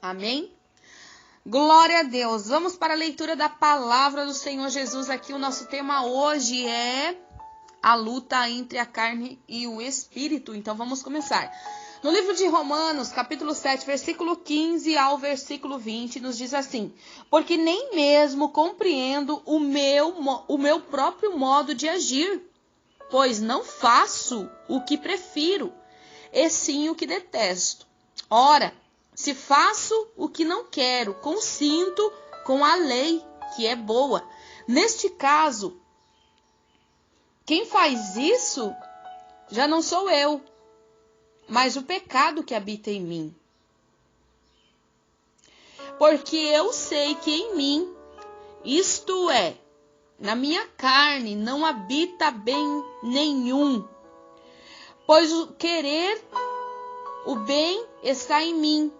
Amém? Glória a Deus. Vamos para a leitura da palavra do Senhor Jesus aqui. O nosso tema hoje é a luta entre a carne e o espírito. Então vamos começar. No livro de Romanos, capítulo 7, versículo 15 ao versículo 20, nos diz assim: porque nem mesmo compreendo o meu próprio modo de agir, pois não faço o que prefiro, e sim o que detesto. Ora, se faço o que não quero, consinto com a lei, que é boa. Neste caso, quem faz isso já não sou eu, mas o pecado que habita em mim. Porque eu sei que em mim, isto é, na minha carne, não habita bem nenhum. Pois o querer o bem está em mim,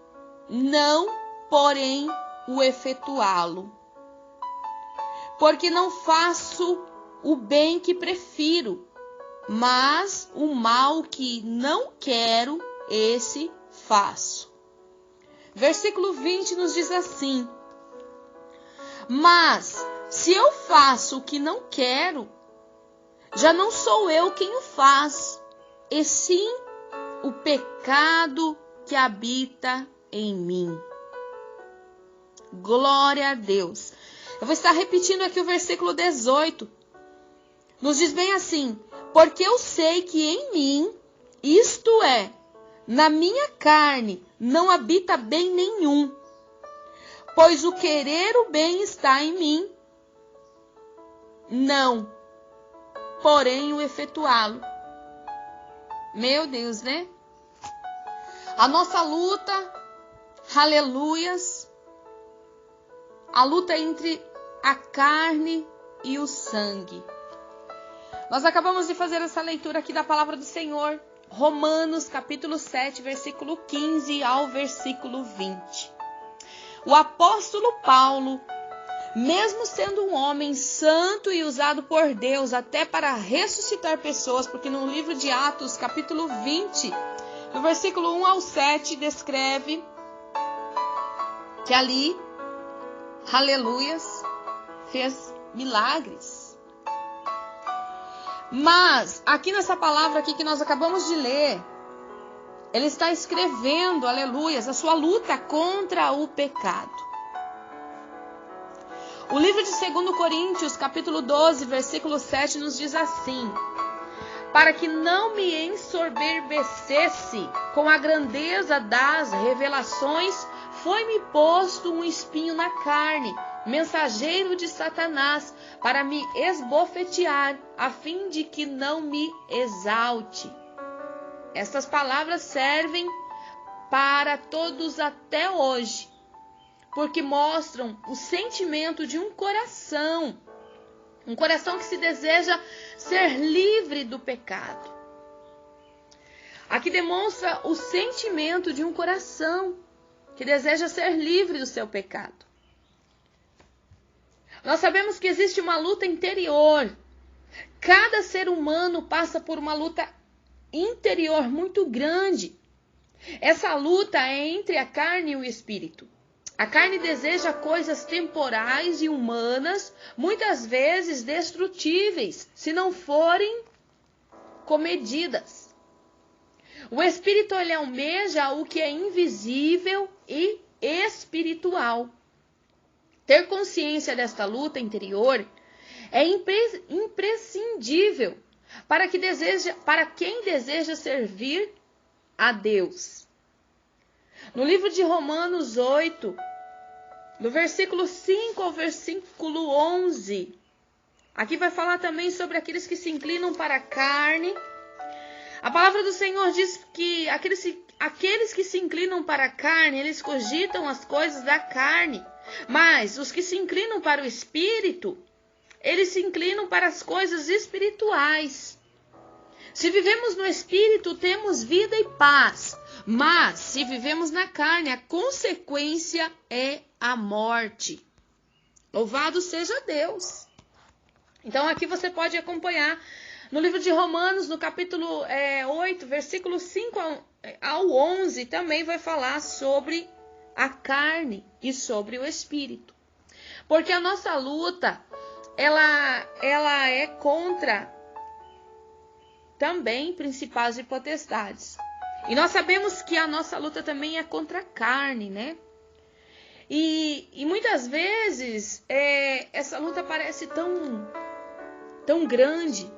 não, porém, o efetuá-lo. Porque não faço o bem que prefiro, mas o mal que não quero, esse faço. Versículo 20 nos diz assim: mas se eu faço o que não quero, já não sou eu quem o faz, e sim o pecado que habita em mim. Glória a Deus. Eu vou estar repetindo aqui o versículo 18. Nos diz bem assim: porque eu sei que em mim, isto é, na minha carne, não habita bem nenhum. Pois o querer o bem está em mim, não, porém o efetuá-lo. Meu Deus, né? A nossa luta, aleluias, a luta entre a carne e o sangue. Nós acabamos de fazer essa leitura aqui da palavra do Senhor, Romanos capítulo 7, versículo 15 ao versículo 20. O apóstolo Paulo, mesmo sendo um homem santo e usado por Deus até para ressuscitar pessoas, porque no livro de Atos, capítulo 20, no versículo 1 ao 7, descreve que ali, aleluias, fez milagres. Mas, aqui nessa palavra aqui que nós acabamos de ler, ele está escrevendo, aleluias, a sua luta contra o pecado. O livro de 2 Coríntios, capítulo 12, versículo 7, nos diz assim: para que não me ensoberbecesse com a grandeza das revelações, foi-me posto um espinho na carne, mensageiro de Satanás, para me esbofetear, a fim de que não me exalte. Estas palavras servem para todos até hoje, porque mostram o sentimento de um coração que se deseja ser livre do pecado. Aqui demonstra o sentimento de um coração que deseja ser livre do seu pecado. Nós sabemos que existe uma luta interior. Cada ser humano passa por uma luta interior muito grande. Essa luta é entre a carne e o espírito. A carne deseja coisas temporais e humanas, muitas vezes destrutíveis, se não forem comedidas. O espírito ele almeja o que é invisível e espiritual. Ter consciência desta luta interior é imprescindível para quem deseja servir a Deus. No livro de Romanos 8, do versículo 5 ao versículo 11, aqui vai falar também sobre aqueles que se inclinam para a carne. A palavra do Senhor diz que aqueles que se inclinam para a carne, eles cogitam as coisas da carne. Mas os que se inclinam para o Espírito, eles se inclinam para as coisas espirituais. Se vivemos no Espírito, temos vida e paz. Mas se vivemos na carne, a consequência é a morte. Louvado seja Deus. Então aqui você pode acompanhar no livro de Romanos, no capítulo 8, versículo 5 ao 11, também vai falar sobre a carne e sobre o espírito. Porque a nossa luta, ela é contra também principados e potestades. E nós sabemos que a nossa luta também é contra a carne, né? E muitas vezes essa luta parece tão grande.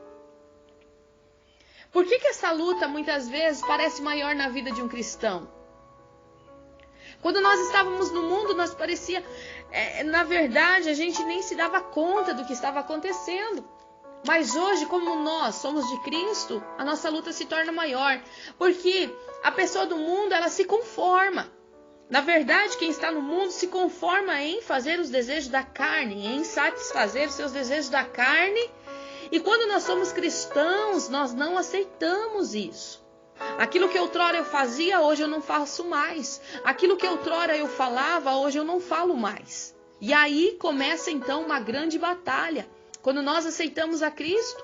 Por que essa luta muitas vezes parece maior na vida de um cristão? Quando nós estávamos no mundo, nós parecia, na verdade, a gente nem se dava conta do que estava acontecendo. Mas hoje, como nós somos de Cristo, a nossa luta se torna maior. Porque a pessoa do mundo, ela se conforma. Na verdade, quem está no mundo se conforma em fazer os desejos da carne, em satisfazer os seus desejos da carne. E quando nós somos cristãos, nós não aceitamos isso. Aquilo que outrora eu fazia, hoje eu não faço mais. Aquilo que outrora eu falava, hoje eu não falo mais. E aí começa então uma grande batalha, quando nós aceitamos a Cristo.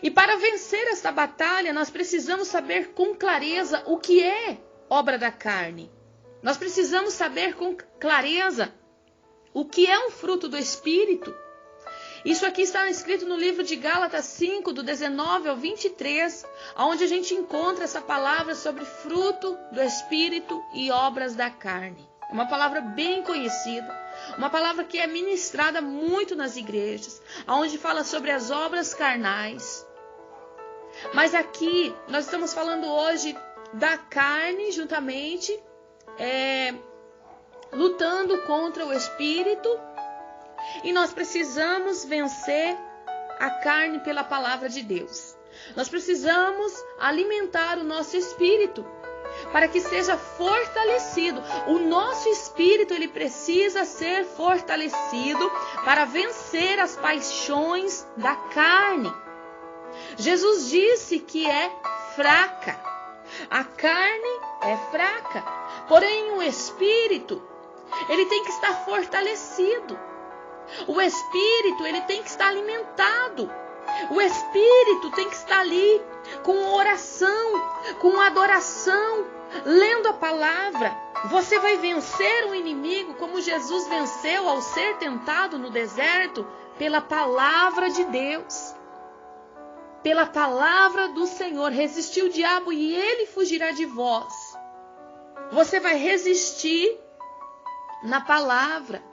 E para vencer essa batalha, nós precisamos saber com clareza o que é obra da carne. Nós precisamos saber com clareza o que é um fruto do Espírito. Isso aqui está escrito no livro de Gálatas 5, do 19 ao 23, onde a gente encontra essa palavra sobre fruto do Espírito e obras da carne. É uma palavra bem conhecida, uma palavra que é ministrada muito nas igrejas, onde fala sobre as obras carnais. Mas aqui nós estamos falando hoje da carne juntamente, lutando contra o Espírito. E nós precisamos vencer a carne pela palavra de Deus. Nós precisamos alimentar o nosso espírito para que seja fortalecido. O nosso espírito, ele precisa ser fortalecido para vencer as paixões da carne. Jesus disse que é fraca. A carne é fraca. Porém, o espírito, ele tem que estar fortalecido. O espírito, ele tem que estar alimentado. O espírito tem que estar ali com oração, com adoração, lendo a palavra. Você vai vencer o inimigo como Jesus venceu ao ser tentado no deserto, pela palavra de Deus. Pela palavra do Senhor. Resistiu o diabo e ele fugirá de vós. Você vai resistir na palavra.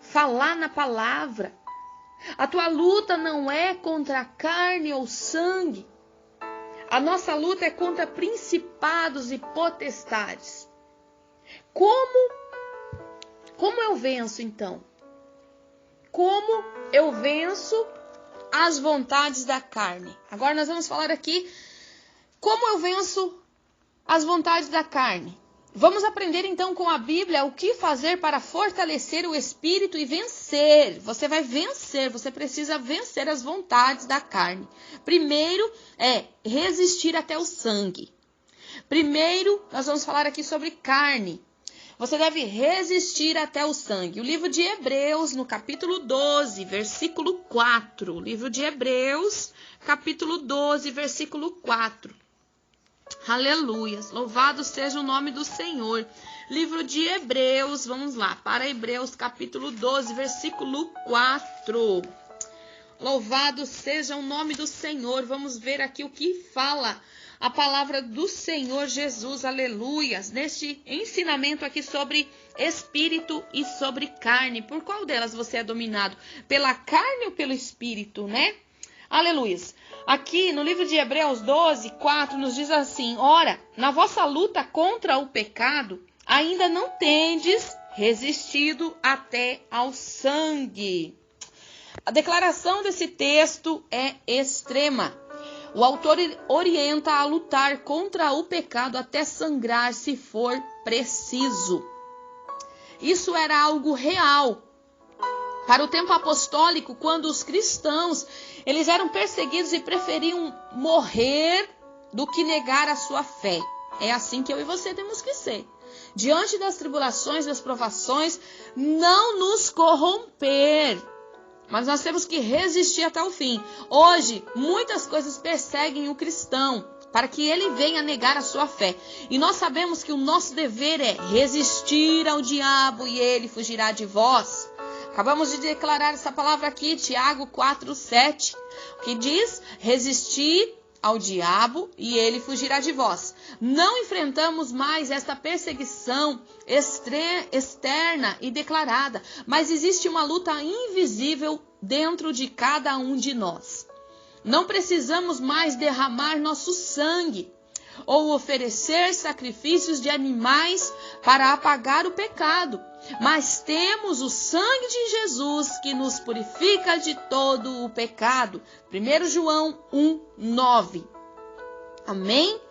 Falar na palavra. A tua luta não é contra a carne ou sangue. A nossa luta é contra principados e potestades. Como eu venço então? Como eu venço as vontades da carne? Agora nós vamos falar aqui como eu venço as vontades da carne. Vamos aprender então com a Bíblia o que fazer para fortalecer o espírito e vencer. Você vai vencer, você precisa vencer as vontades da carne. Primeiro é resistir até o sangue. Primeiro nós vamos falar aqui sobre carne. Você deve resistir até o sangue. O livro de Hebreus, no capítulo 12, versículo 4. O livro de Hebreus, capítulo 12, versículo 4. Aleluias, louvado seja o nome do Senhor. Livro de Hebreus, vamos lá, para Hebreus capítulo 12, versículo 4. Louvado seja o nome do Senhor. Vamos ver aqui o que fala a palavra do Senhor Jesus, aleluias. Neste ensinamento aqui sobre espírito e sobre carne. Por qual delas você é dominado? Pela carne ou pelo espírito, né? Aleluias. Aqui no livro de Hebreus 12, 4 nos diz assim: ora, na vossa luta contra o pecado, ainda não tendes resistido até ao sangue. A declaração desse texto é extrema. O autor orienta a lutar contra o pecado até sangrar, se for preciso. Isso era algo real. Para o tempo apostólico, quando os cristãos eles eram perseguidos e preferiam morrer do que negar a sua fé. É assim que eu e você temos que ser. Diante das tribulações, das provações, não nos corromper. Mas nós temos que resistir até o fim. Hoje, muitas coisas perseguem o cristão. para que ele venha negar a sua fé. E nós sabemos que o nosso dever é resistir ao diabo e ele fugirá de vós. Acabamos de declarar essa palavra aqui, Tiago 4:7, que diz: resistir ao diabo e ele fugirá de vós. Não enfrentamos mais esta perseguição externa e declarada, mas existe uma luta invisível dentro de cada um de nós. Não precisamos mais derramar nosso sangue ou oferecer sacrifícios de animais para apagar o pecado, mas temos o sangue de Jesus que nos purifica de todo o pecado. 1 João 1:9. Amém?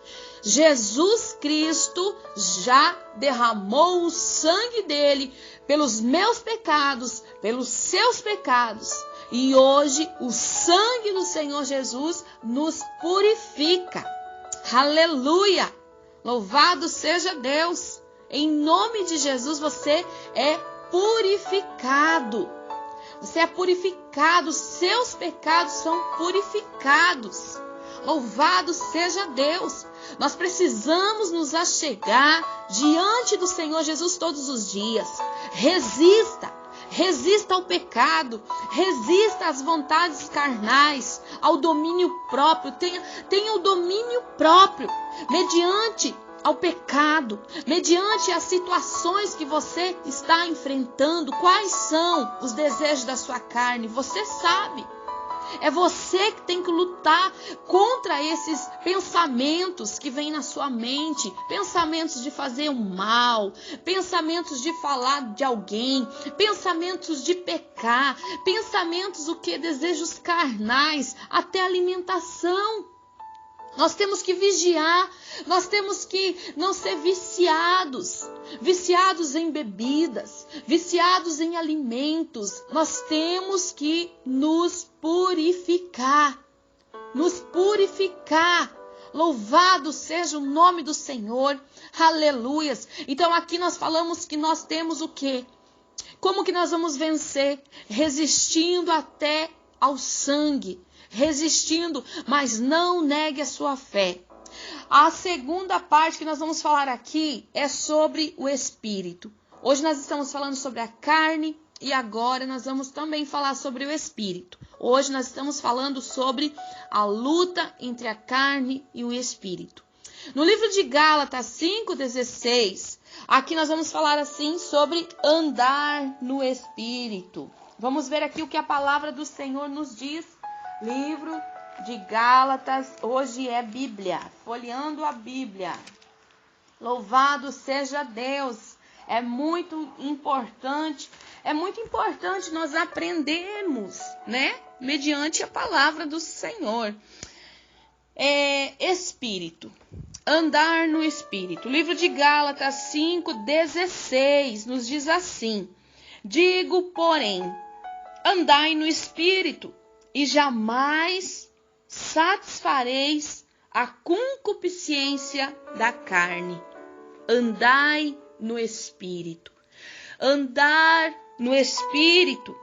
Jesus Cristo já derramou o sangue dele pelos meus pecados, pelos seus pecados. E hoje o sangue do Senhor Jesus nos purifica. Aleluia! Louvado seja Deus! Em nome de Jesus você é purificado. Você é purificado, seus pecados são purificados. Louvado seja Deus! Nós precisamos nos achegar diante do Senhor Jesus todos os dias. Resista ao pecado, resista às vontades carnais, ao domínio próprio. Tenha o domínio próprio mediante ao pecado, mediante as situações que você está enfrentando. Quais são os desejos da sua carne? Você sabe. É você que tem que lutar contra esses pensamentos que vêm na sua mente. Pensamentos de fazer o mal, pensamentos de falar de alguém, pensamentos de pecar, pensamentos desejos carnais, até alimentação. Nós temos que vigiar, nós temos que não ser viciados em bebidas, viciados em alimentos. Nós temos que nos purificar. Louvado seja o nome do Senhor, aleluias. Então aqui nós falamos que nós temos o quê? Como que nós vamos vencer? Resistindo até ao sangue. Resistindo, mas não negue a sua fé. A segunda parte que nós vamos falar aqui é sobre o Espírito. Hoje nós estamos falando sobre a carne e agora nós vamos também falar sobre o Espírito. Hoje nós estamos falando sobre a luta entre a carne e o Espírito. No livro de Gálatas 5:16, aqui nós vamos falar assim sobre andar no Espírito. Vamos ver aqui o que a palavra do Senhor nos diz. Livro de Gálatas, hoje é Bíblia, folheando a Bíblia. Louvado seja Deus. É muito importante nós aprendermos, né? Mediante a palavra do Senhor. Espírito, andar no Espírito. O livro de Gálatas 5:16 nos diz assim: digo, porém, andai no Espírito, e jamais satisfareis a concupiscência da carne. Andai no Espírito. Andar no Espírito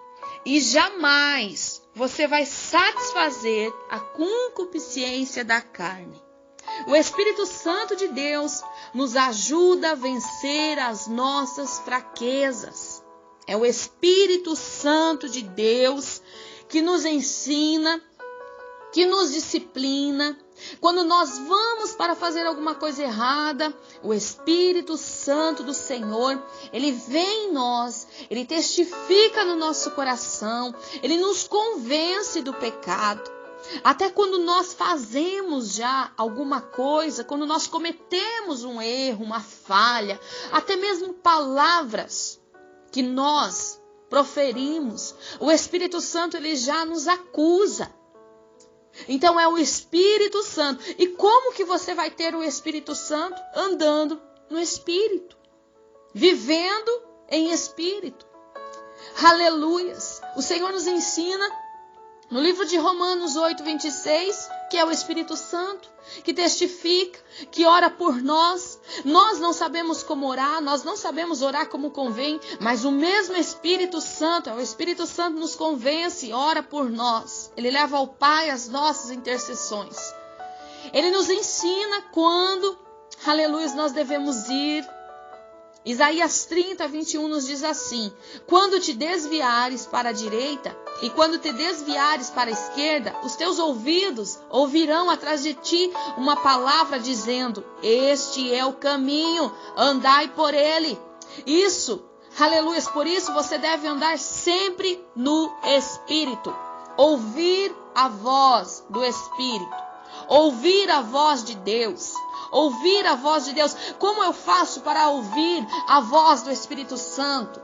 e jamais você vai satisfazer a concupiscência da carne. O Espírito Santo de Deus nos ajuda a vencer as nossas fraquezas. É o Espírito Santo de Deus que nos ensina, que nos disciplina. Quando nós vamos para fazer alguma coisa errada, o Espírito Santo do Senhor, ele vem em nós, ele testifica no nosso coração, ele nos convence do pecado. Até quando nós fazemos já alguma coisa, quando nós cometemos um erro, uma falha, até mesmo palavras que nós proferimos, o Espírito Santo ele já nos acusa. Então é o Espírito Santo. E como que você vai ter o Espírito Santo? Andando no Espírito, vivendo em Espírito. Aleluias. O Senhor nos ensina no livro de Romanos 8:26, que é o Espírito Santo, que testifica, que ora por nós. Nós não sabemos como orar, nós não sabemos orar como convém, mas o mesmo Espírito Santo, o Espírito Santo nos convence, ora por nós. Ele leva ao Pai as nossas intercessões. Ele nos ensina quando, aleluia, nós devemos ir. Isaías 30, 21 nos diz assim: quando te desviares para a direita e quando te desviares para a esquerda, os teus ouvidos ouvirão atrás de ti uma palavra dizendo: este é o caminho, andai por ele. Isso, aleluia, por isso você deve andar sempre no Espírito. Ouvir a voz do Espírito. Ouvir a voz de Deus. Ouvir a voz de Deus. Como eu faço para ouvir a voz do Espírito Santo?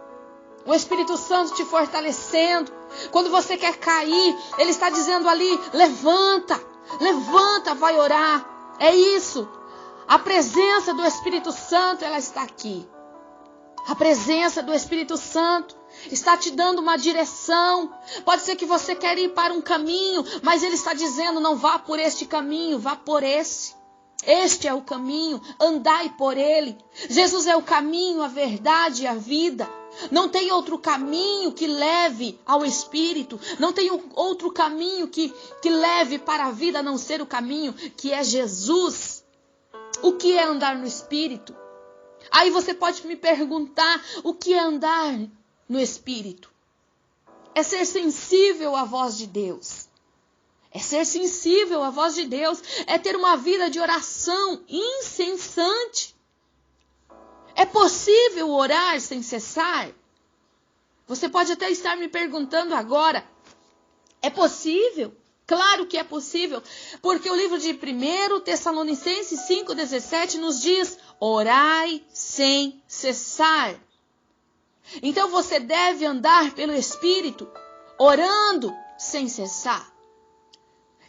O Espírito Santo te fortalecendo. Quando você quer cair, Ele está dizendo ali: levanta, levanta, vai orar. É isso. A presença do Espírito Santo, ela está aqui. A presença do Espírito Santo está te dando uma direção. Pode ser que você quer ir para um caminho, mas Ele está dizendo: não vá por este caminho, vá por esse. Este é o caminho, andai por ele. Jesus é o caminho, a verdade e a vida. Não tem outro caminho que leve ao Espírito. Não tem outro caminho que leve para a vida a não ser o caminho que é Jesus. O que é andar no Espírito? Aí você pode me perguntar: o que é andar no Espírito? É ser sensível à voz de Deus. É ser sensível à voz de Deus. É ter uma vida de oração incessante. É possível orar sem cessar? Você pode até estar me perguntando agora: é possível? Claro que é possível, porque o livro de 1 Tessalonicenses 5,17 nos diz: orai sem cessar. Então você deve andar pelo Espírito, orando sem cessar.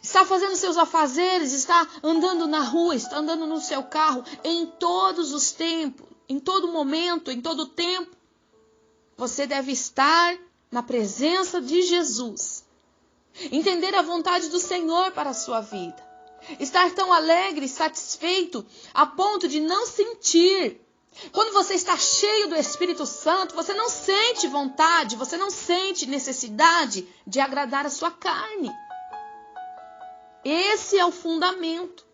Está fazendo seus afazeres, está andando na rua, está andando no seu carro, em todos os tempos, em todo momento, em todo tempo. Você deve estar na presença de Jesus. Entender a vontade do Senhor para a sua vida. Estar tão alegre, satisfeito, a ponto de não sentir. Quando você está cheio do Espírito Santo, você não sente vontade, você não sente necessidade de agradar a sua carne. Esse é o fundamento.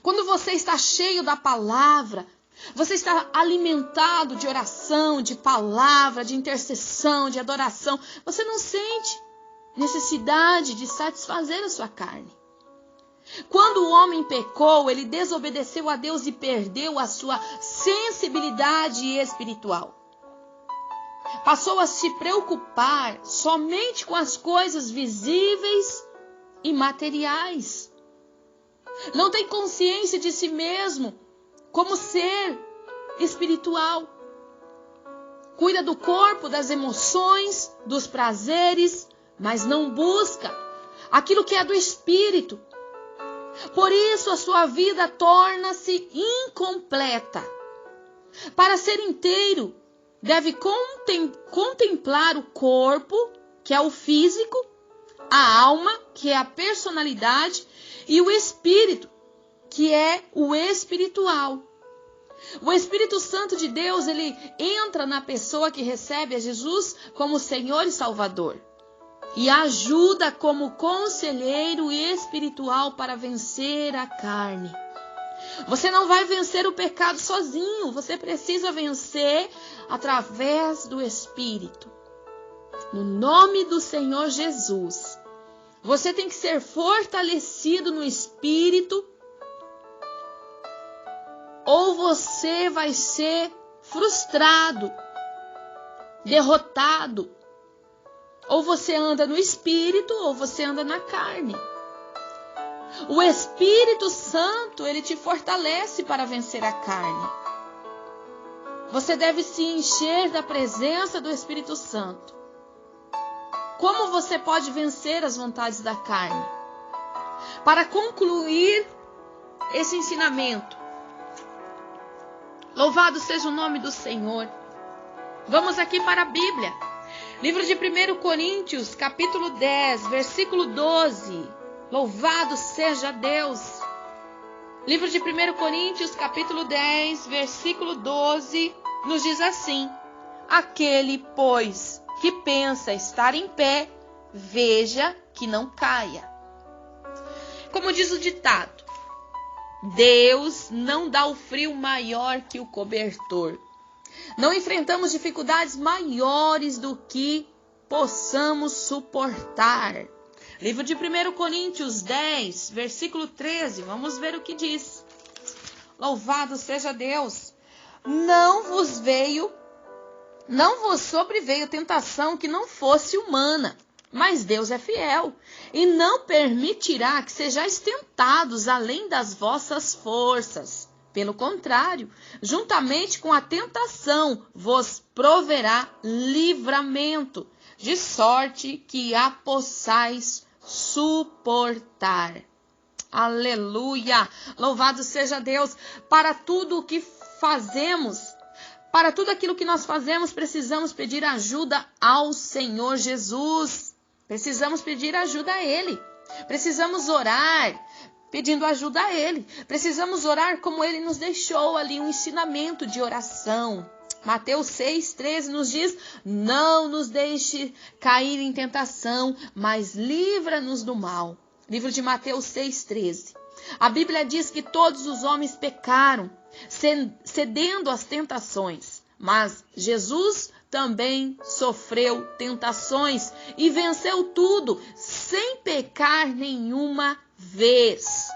Quando você está cheio da palavra, você está alimentado de oração, de palavra, de intercessão, de adoração, você não sente necessidade de satisfazer a sua carne. Quando o homem pecou, ele desobedeceu a Deus e perdeu a sua sensibilidade espiritual. Passou a se preocupar somente com as coisas visíveis e materiais. Não tem consciência de si mesmo como ser espiritual. Cuida do corpo, das emoções, dos prazeres, mas não busca aquilo que é do Espírito. Por isso a sua vida torna-se incompleta. Para ser inteiro, deve contemplar o corpo, que é o físico, a alma, que é a personalidade, e o espírito, que é o espiritual. O Espírito Santo de Deus, ele entra na pessoa que recebe a Jesus como Senhor e Salvador. E ajuda como conselheiro espiritual para vencer a carne. Você não vai vencer o pecado sozinho. Você precisa vencer através do Espírito. No nome do Senhor Jesus. Você tem que ser fortalecido no Espírito. Ou você vai ser frustrado, derrotado. Ou você anda no Espírito, ou você anda na carne. O Espírito Santo, ele te fortalece para vencer a carne. Você deve se encher da presença do Espírito Santo. Como você pode vencer as vontades da carne? Para concluir esse ensinamento, louvado seja o nome do Senhor. Vamos aqui para a Bíblia. Livro de 1 Coríntios, capítulo 10, versículo 12. Louvado seja Deus. Livro de 1 Coríntios, capítulo 10, versículo 12, nos diz assim: aquele, pois, que pensa estar em pé, veja que não caia. Como diz o ditado, Deus não dá o frio maior que o cobertor. Não enfrentamos dificuldades maiores do que possamos suportar. Livro de 1 Coríntios 10, versículo 13. Vamos ver o que diz. Louvado seja Deus. Não vos sobreveio tentação que não fosse humana, mas Deus é fiel e não permitirá que sejais tentados além das vossas forças. Pelo contrário, juntamente com a tentação, vos proverá livramento, de sorte que a possais suportar. Aleluia! Louvado seja Deus! Para tudo o que fazemos, para tudo aquilo que nós fazemos, precisamos pedir ajuda ao Senhor Jesus. Precisamos pedir ajuda a Ele. Precisamos orar pedindo ajuda a Ele. Precisamos orar como Ele nos deixou ali um ensinamento de oração. Mateus 6,13 nos diz: não nos deixe cair em tentação, mas livra-nos do mal. Livro de Mateus 6,13. A Bíblia diz que todos os homens pecaram, cedendo às tentações. Mas Jesus também sofreu tentações e venceu tudo, sem pecar nenhuma vez.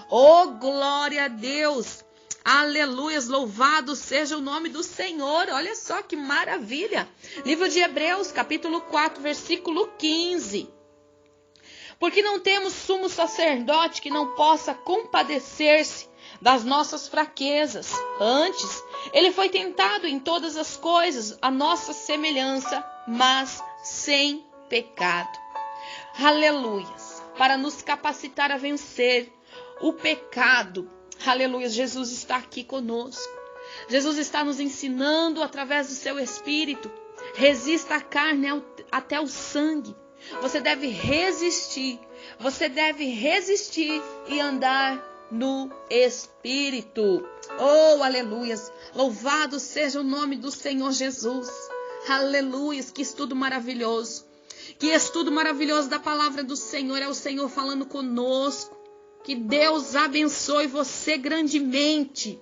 Oh, glória a Deus! Aleluias, louvado seja o nome do Senhor. Olha só que maravilha. Livro de Hebreus, capítulo 4, versículo 15. Porque não temos sumo sacerdote que não possa compadecer-se das nossas fraquezas. Antes, ele foi tentado em todas as coisas, a nossa semelhança, mas sem pecado. Aleluias. Para nos capacitar a vencer o pecado. Aleluia, Jesus está aqui conosco. Jesus está nos ensinando através do seu Espírito. Resista à carne até o sangue. Você deve resistir. Você deve resistir e andar no Espírito. Oh, aleluias. Louvado seja o nome do Senhor Jesus. Aleluias, que estudo maravilhoso. Que estudo maravilhoso da palavra do Senhor. É o Senhor falando conosco. Que Deus abençoe você grandemente.